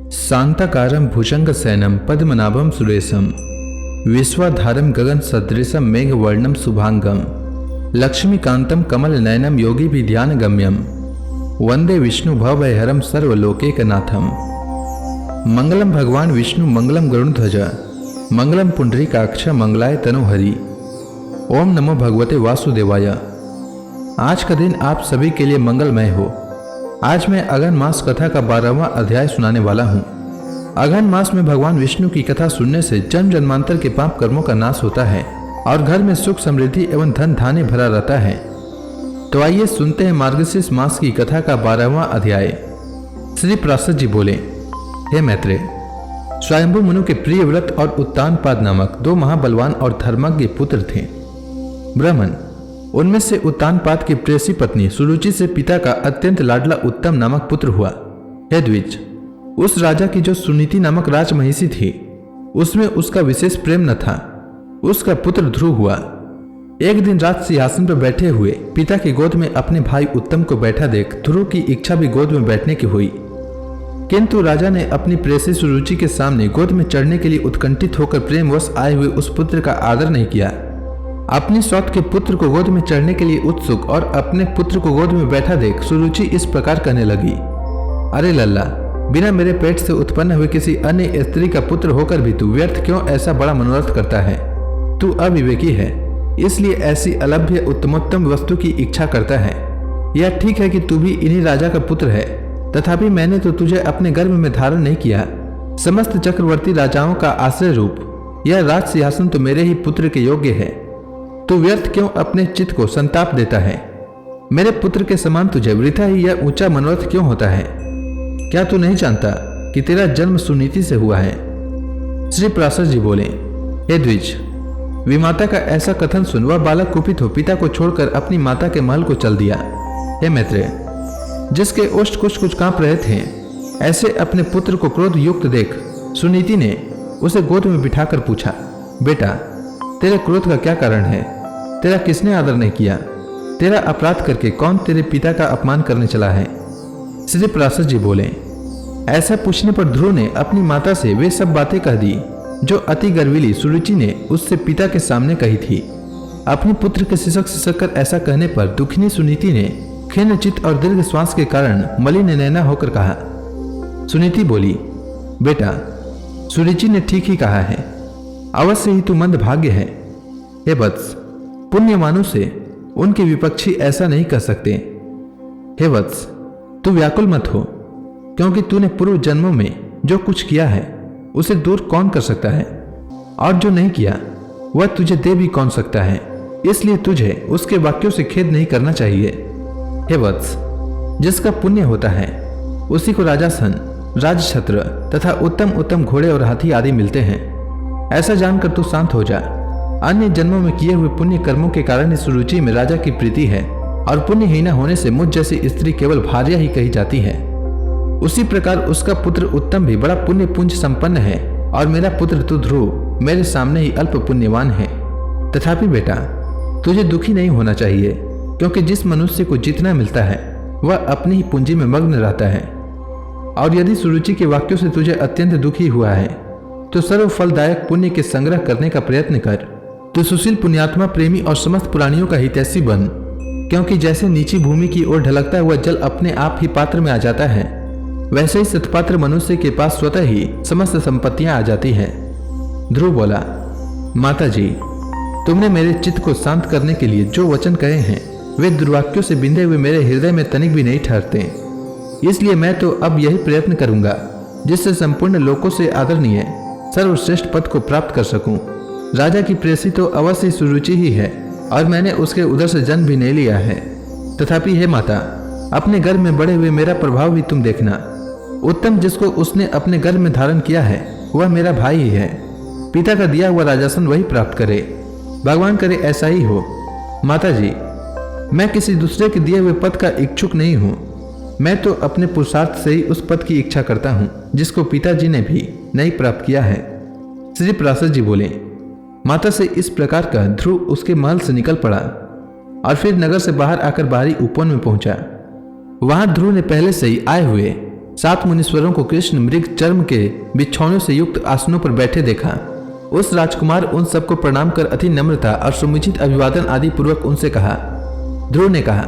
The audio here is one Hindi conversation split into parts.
शांताकारं भुजंगशयनं पद्मनाभं सुरेशं विश्वाधारं गगनसदृशं मेघवर्णं शुभांगं लक्ष्मीकान्तं कमलनयनं योगिभिध्यानगम्यं वंदे विष्णु भवभयहरं सर्वलोकैकनाथं। मंगलम भगवान विष्णु मंगलम गरुड़ध्वज मंगलम पुंडरीकाक्ष मंगलाय तनोहरि। ओम नमो भगवते वासुदेवाय। आज का दिन आप सभी के लिए मंगलमय हो। आज मैं अगन मास कथा का 12वां अध्याय सुनाने वाला हूँ। अगन मास में भगवान विष्णु की कथा सुनने से जन्म जन्मांतर के पाप कर्मों का नाश होता है और घर में सुख समृद्धि एवं धन धान्य भरा रहता है। तो आइए सुनते हैं मार्गशीर्ष मास की कथा का 12वां अध्याय। श्री पराशर जी बोले, हे मैत्रेय, स्वयंभू मुनु के प्रिय व्रत और उत्तानपाद नामक 2 महाबलवान और धर्मज्ञ पुत्र थे। ब्राह्मण, उनमें से उत्तानपाद की प्रेयसी पत्नी सुरुचि से पिता का अत्यंत लाडला उत्तम नामक पुत्र हुआ। हे द्विज, उस राजा की जो सुनीति नामक राजमहिषी थी, उसमें उसका विशेष प्रेम न था। उसका पुत्र ध्रुव हुआ। एक दिन रात सिंहासन पर बैठे हुए पिता की गोद में अपने भाई उत्तम को बैठा देख ध्रुव की इच्छा भी गोद में बैठने की हुई, किंतु राजा ने अपनी प्रेयसी सुरुचि के सामने गोद में चढ़ने के लिए उत्कंठित होकर प्रेमवश आए हुए उस पुत्र का आदर नहीं किया। अपनी सौत के पुत्र को गोद में चढ़ने के लिए उत्सुक और अपने पुत्र को गोद में बैठा देख सुरुचि इस प्रकार कहने लगी, अरे लल्ला, बिना मेरे पेट से उत्पन्न हुए किसी अन्य स्त्री का पुत्र होकर भी तू व्यर्थ क्यों ऐसा बड़ा मनोरथ करता है? तू अविवेकी है, इसलिए ऐसी अलभ्य उत्तमोत्तम वस्तु की इच्छा करता है। यह ठीक है कि तू भी इन्हीं राजा का पुत्र है, तथापि मैंने तो तुझे अपने गर्भ में धारण नहीं किया। समस्त चक्रवर्ती राजाओं का आश्रय रूप यह राज सिंहासन तो मेरे ही पुत्र के योग्य है। तू व्यर्थ क्यों अपने चित्त को संताप देता है? मेरे पुत्र के समान तुझे वृथा ही यह ऊंचा मनोरथ क्यों होता है? क्या तू नहीं जानता कि तेरा जन्म सुनीति से हुआ है? श्री पराशर जी बोले, हे द्विज, विमाता का ऐसा कथन सुन वह बालक कुपित हो पिता को छोड़कर अपनी माता के महल को चल दिया। हे मैत्रेय, जिसके ओष्ठ कुछ कांप रहे थे, ऐसे अपने पुत्र को क्रोध युक्त देख सुनीति ने उसे गोद में बिठाकर पूछा, बेटा, तेरे क्रोध का क्या कारण है? तेरा किसने आदर नहीं किया? तेरा अपराध करके कौन तेरे पिता का अपमान करने चला है? श्री पराशर जी बोले, ऐसा पूछने पर ध्रुव ने अपनी माता से वे सब बातें कह दी जो अति गर्विली सुरुचि ने उससे पिता के सामने कही थी। अपने पुत्र के सिसक कर ऐसा कहने पर दुखिनी सुनीति ने खिन्न चित्त और दीर्घ श्वास के कारण मलिन नैना होकर कहा। सुनीति बोली, बेटा, सुरुचि ने ठीक ही कहा है, अवश्य ही तू मंद भाग्य है। हे वत्स, पुण्यवानों से उनके विपक्षी ऐसा नहीं कह सकते। हे वत्स, तू व्याकुल मत हो, क्योंकि तूने पूर्व जन्मों में जो कुछ किया है उसे दूर कौन कर सकता है, और जो नहीं किया वह तुझे दे भी कौन सकता है। इसलिए तुझे उसके वाक्यों से खेद नहीं करना चाहिए। हे वत्स, जिसका पुण्य होता है उसी को राजासन, राजछत्र तथा उत्तम उत्तम घोड़े और हाथी आदि मिलते हैं। ऐसा जानकर तू शांत हो जा। अन्य जन्मों में किए हुए पुण्य कर्मों के कारण इस सुरुचि में राजा की प्रीति है, और पुण्यहीना होने से मुझ जैसी स्त्री केवल भार्या ही कही जाती है। उसी प्रकार उसका पुत्र उत्तम भी बड़ा पुण्य पुंज संपन्न है, और मेरा पुत्र तू ध्रुव मेरे सामने ही अल्प पुण्यवान है। तथापि बेटा, तुझे दुखी नहीं होना चाहिए, क्योंकि जिस मनुष्य को जितना मिलता है वह अपनी ही पूंजी में मग्न रहता है। और यदि सुरुचि के वाक्यों से तुझे अत्यंत दुखी हुआ है तो सर्व फलदायक पुण्य के संग्रह करने का प्रयत्न कर। तो सुशील पुण्यात्मा प्रेमी और समस्त प्राणियों का हितैषी बन, क्योंकि जैसे नीची भूमि की ओर ढलकता हुआ जल अपने आप ही पात्र में आ जाता है, वैसे ही सत्पात्र मनुष्य के पास स्वतः ही समस्त संपत्तियां आ जाती हैं। ध्रुव बोला, माता जी, तुमने मेरे चित्त को शांत करने के लिए जो वचन कहे हैं वे दुर्वाक्यों से बिंधे हुए मेरे हृदय में तनिक भी नहीं ठहरते। इसलिए मैं तो अब यही प्रयत्न करूंगा जिससे संपूर्ण लोकों से आदरणीय सर्वश्रेष्ठ पद को प्राप्त कर सकूं। राजा की प्रेयसी तो अवश्य सुरुचि ही है, और मैंने उसके उदर से जन्म भी नहीं लिया है। तथापि हे माता, अपने गर्भ में बड़े हुए मेरा प्रभाव भी तुम देखना। उत्तम जिसको उसने अपने गर्भ में धारण किया है वह मेरा भाई ही है। पिता का दिया हुआ राजासन वही प्राप्त करे। भगवान करे ऐसा ही हो। माता जी, मैं किसी दूसरे के दिए हुए पद का इच्छुक नहीं हूँ। मैं तो अपने पुरुषार्थ से ही उस पद की इच्छा करता हूँ जिसको पिताजी ने भी नहीं प्राप्त किया है। श्री पराशर जी बोले, माता से इस प्रकार कह ध्रुव उसके महल से निकल पड़ा और फिर नगर से बाहर आकर बाहरी उपवन में पहुंचा। वहां ध्रुव ने पहले से ही आए हुए 7 मुनीश्वरों को कृष्ण मृग चर्म के बिछौनों से युक्त आसनों पर बैठे देखा। उस राजकुमार उन सबको प्रणाम कर अति नम्रता और समुचित अभिवादन आदि पूर्वक उनसे कहा। ध्रुव ने कहा,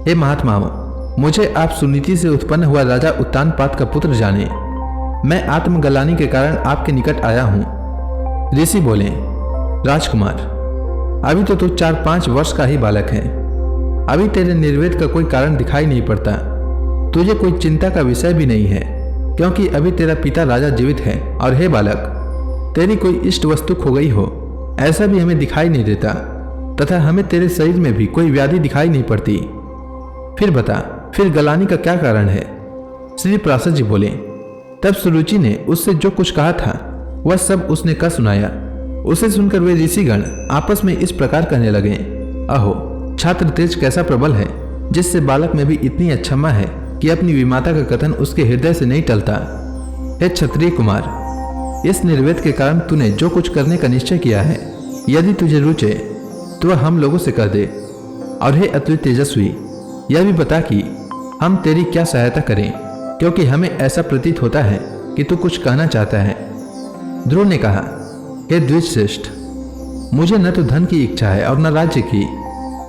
हे महात्माओं, मुझे आप सुनीति से उत्पन्न हुआ राजा उत्तानपाद का पुत्र जाने। मैं आत्मगलानी के कारण आपके निकट आया हूं। ऋषि बोले, राजकुमार, अभी तो तू 4-5 वर्ष का ही बालक है। अभी तेरे निर्वेद का कोई कारण दिखाई नहीं पड़ता। तुझे कोई चिंता का विषय भी नहीं है, क्योंकि अभी तेरा पिता राजा जीवित है। और हे बालक, तेरी कोई इष्ट वस्तु खो गई हो ऐसा भी हमें दिखाई नहीं देता, तथा हमें तेरे शरीर में भी कोई व्याधि दिखाई नहीं पड़ती। फिर बता, फिर गलानी का क्या कारण है? श्री पराशर जी बोले, तब सुरुचि ने उससे जो कुछ कहा था वह सब उसने कह सुनाया। उसे सुनकर वे ऋषिगण आपस में इस प्रकार कहने लगे, अहो, छात्र तेज कैसा प्रबल है, जिससे बालक में भी इतनी अक्षमा है कि अपनी विमाता का कथन उसके हृदय से नहीं टलता। हे क्षत्रिय कुमार, इस निर्वेद के कारण तूने जो कुछ करने का निश्चय किया है, यदि तुझे रुचे तो वह हम लोगों से कह दे। और हे अतुलित तेजस्वी, यह भी बता कि हम तेरी क्या सहायता करें, क्योंकि हमें ऐसा प्रतीत होता है कि तू कुछ कहना चाहता है। ध्रुव ने कहा, हे द्विजश्रेष्ठ, मुझे न तो धन की इच्छा है और न राज्य की।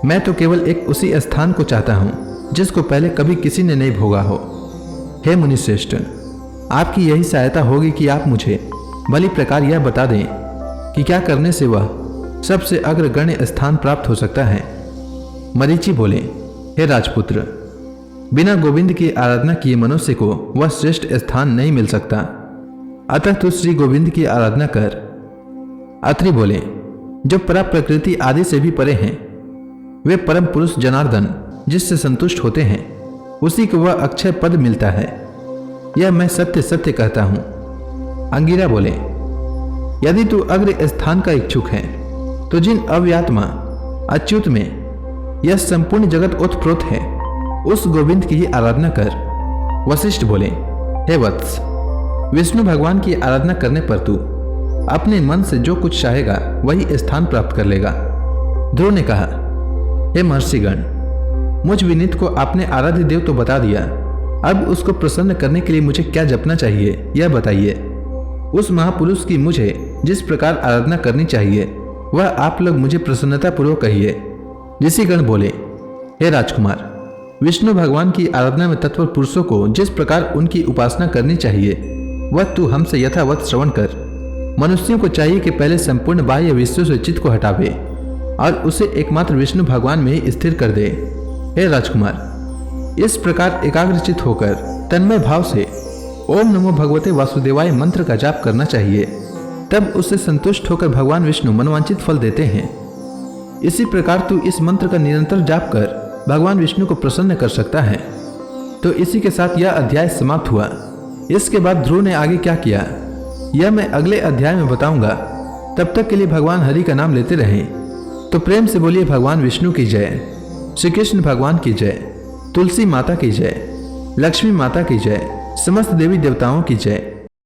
मैं तो केवल एक उसी स्थान को चाहता हूँ जिसको पहले कभी किसी ने नहीं भोगा हो। हे मुनिश्रेष्ठ, आपकी यही सहायता होगी कि आप मुझे भली प्रकार यह बता दें कि क्या करने से वह सबसे अग्रगण्य स्थान प्राप्त हो सकता है। मरीचि बोले, हे राजपुत्र, बिना गोविंद की आराधना किए मनुष्य को वह श्रेष्ठ स्थान नहीं मिल सकता, अतः तू श्री गोविंद की आराधना कर। अत्रि बोले, जो परा प्रकृति आदि से भी परे हैं, वे परम पुरुष जनार्दन जिससे संतुष्ट होते हैं, उसी को वह अक्षय पद मिलता है। यह मैं सत्य सत्य कहता हूं। अंगिरा बोले, यदि तू अग्र स्थान का इच्छुक है तो जिन अव्यात्मा अच्युत में यह संपूर्ण जगत ओतप्रोत है, उस गोविंद की ही आराधना कर। वशिष्ठ बोले, हे वत्स, विष्णु भगवान की आराधना करने पर तू अपने मन से जो कुछ चाहेगा वही स्थान प्राप्त कर लेगा। ध्रुव ने कहा, हे महर्षिगण, मुझ विनीत को आपने आराध्य देव तो बता दिया, अब उसको प्रसन्न करने के लिए मुझे क्या जपना चाहिए यह बताइए। उस महापुरुष की मुझे जिस प्रकार आराधना करनी चाहिए वह आप लोग मुझे प्रसन्नता पूर्वक कहिए। ऋषिगण बोले, हे राजकुमार, विष्णु भगवान की आराधना में तत्पर पुरुषों को जिस प्रकार उनकी उपासना करनी चाहिए वह तू हमसे यथावत श्रवण कर। मनुष्यों को चाहिए कि पहले संपूर्ण बाह्य विषयों से चित्त को हटावे और उसे एकमात्र विष्णु भगवान में ही स्थिर कर दे। हे राजकुमार, इस प्रकार एकाग्रचित होकर तन्मय भाव से ओम नमो भगवते वासुदेवाय मंत्र का जाप करना चाहिए। तब उससे संतुष्ट होकर भगवान विष्णु मनवांचित फल देते हैं। इसी प्रकार तू इस मंत्र का निरंतर जाप कर भगवान विष्णु को प्रसन्न कर सकता है। तो इसी के साथ यह अध्याय समाप्त हुआ। इसके बाद ध्रुव ने आगे क्या किया यह मैं अगले अध्याय में बताऊंगा। तब तक के लिए भगवान हरि का नाम लेते रहें। तो प्रेम से बोलिए भगवान विष्णु की जय, श्री कृष्ण भगवान की जय, तुलसी माता की जय, लक्ष्मी माता की जय, समस्त देवी देवताओं की जय।